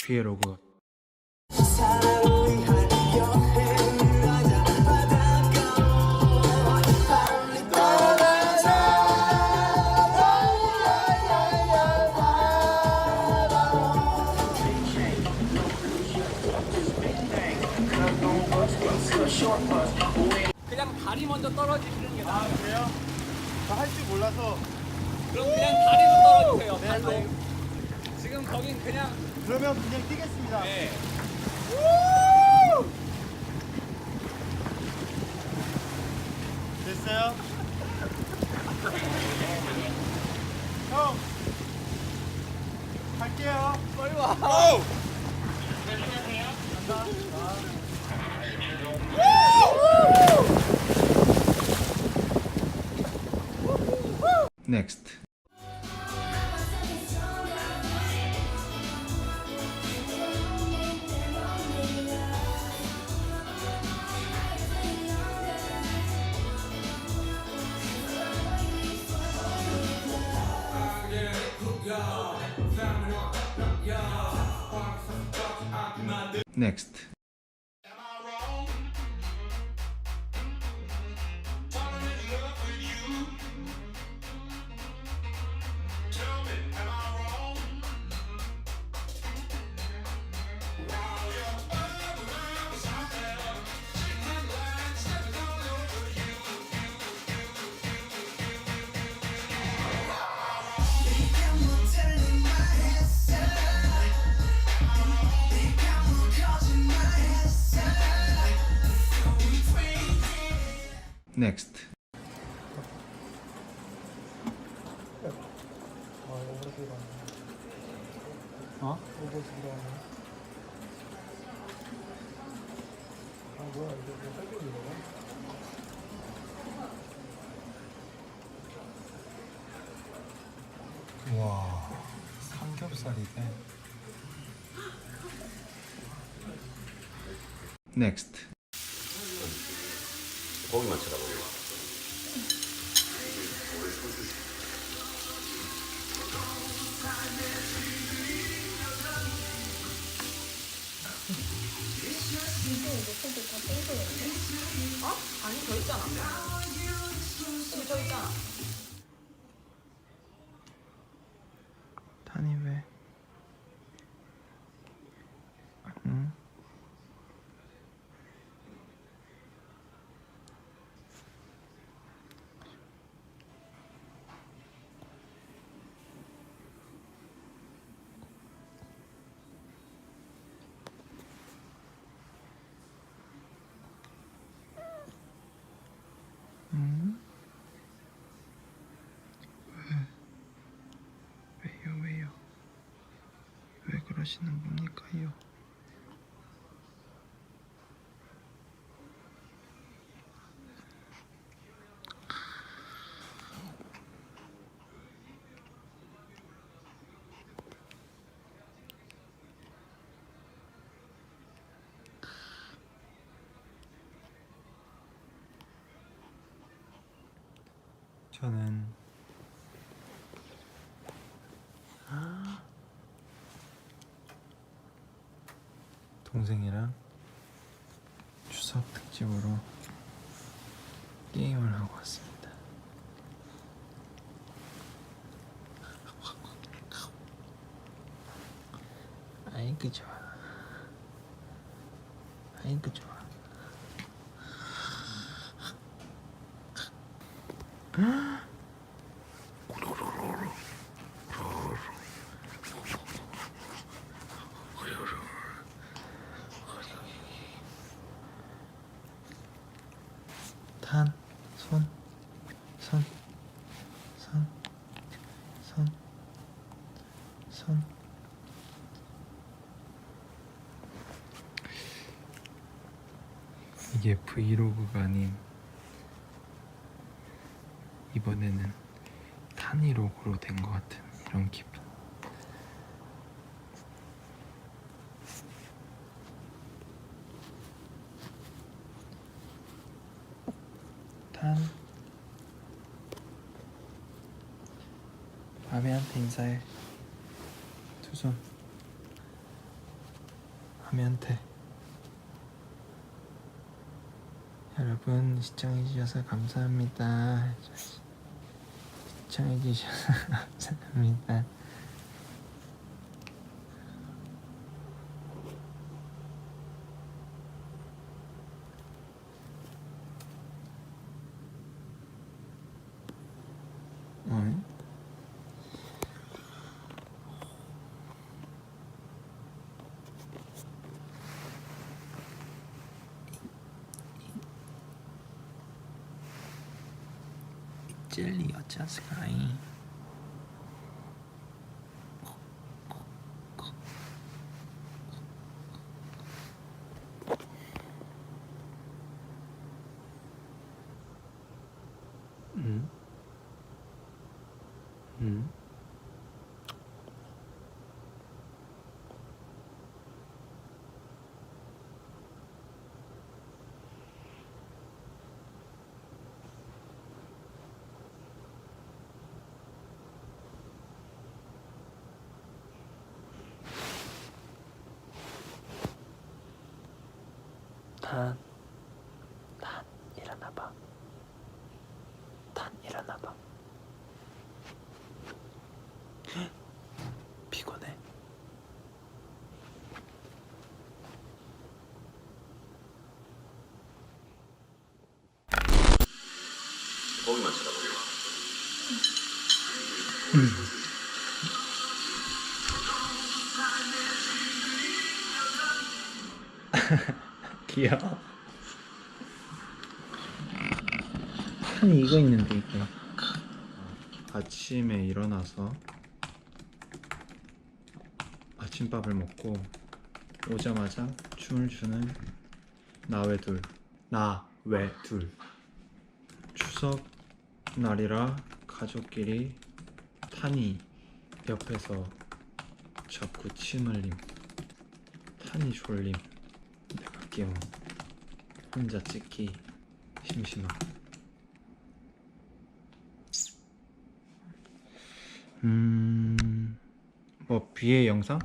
브이로그. 그냥 다리 먼저 떨어지시는 게 나아요. 그래요? 저 할 줄 몰라서. 그럼 그냥 다리로 떨어지세요. 네, 발로. 네. 지금 거긴 그냥 그러면 그냥 뛰겠습니다. 네. 됐어요? 형! 갈게요. 빨리 와. 넥스트. 넥스트. 넥스트. 어? 뭐야 이거 와, 삼겹살이네. 넥스트. 고기만 쳐다보고. 아니 저 있잖아. 여기 저 있잖아. 탄이 왜? 응? 응? 왜요? 왜 그러시는 겁니까요? 저는 동생이랑 추석 특집으로 게임을 하고 왔습니다. 아이고 좋아. 아이고 좋아. 탄, 손, 손, 손, 손, 손. 이게 브이로그가 아닌 이번에는 탄이로그로 된 것 같은 이런 기분. 탄, 아베한테 인사해. 두 손. 하면 돼. 여러분 시청해주셔서 감사합니다. 시청해주셔서 감사합니다. 응? 젤리 어쩌스카이. 응? 응? 탄 일어나봐. 탄 일어나봐. 피곤해. 거기만 쳐다보고. 귀여워. 탄이 이거 있는데 이거. 아침에 일어나서 아침밥을 먹고 오자마자 춤을 추는 나외둘. 추석 날이라 가족끼리 탄이 옆에서 자꾸 침 흘림. 탄이 졸림. 내가 귀여워. 혼자 찍기 심심함. 뭐 비의 영상?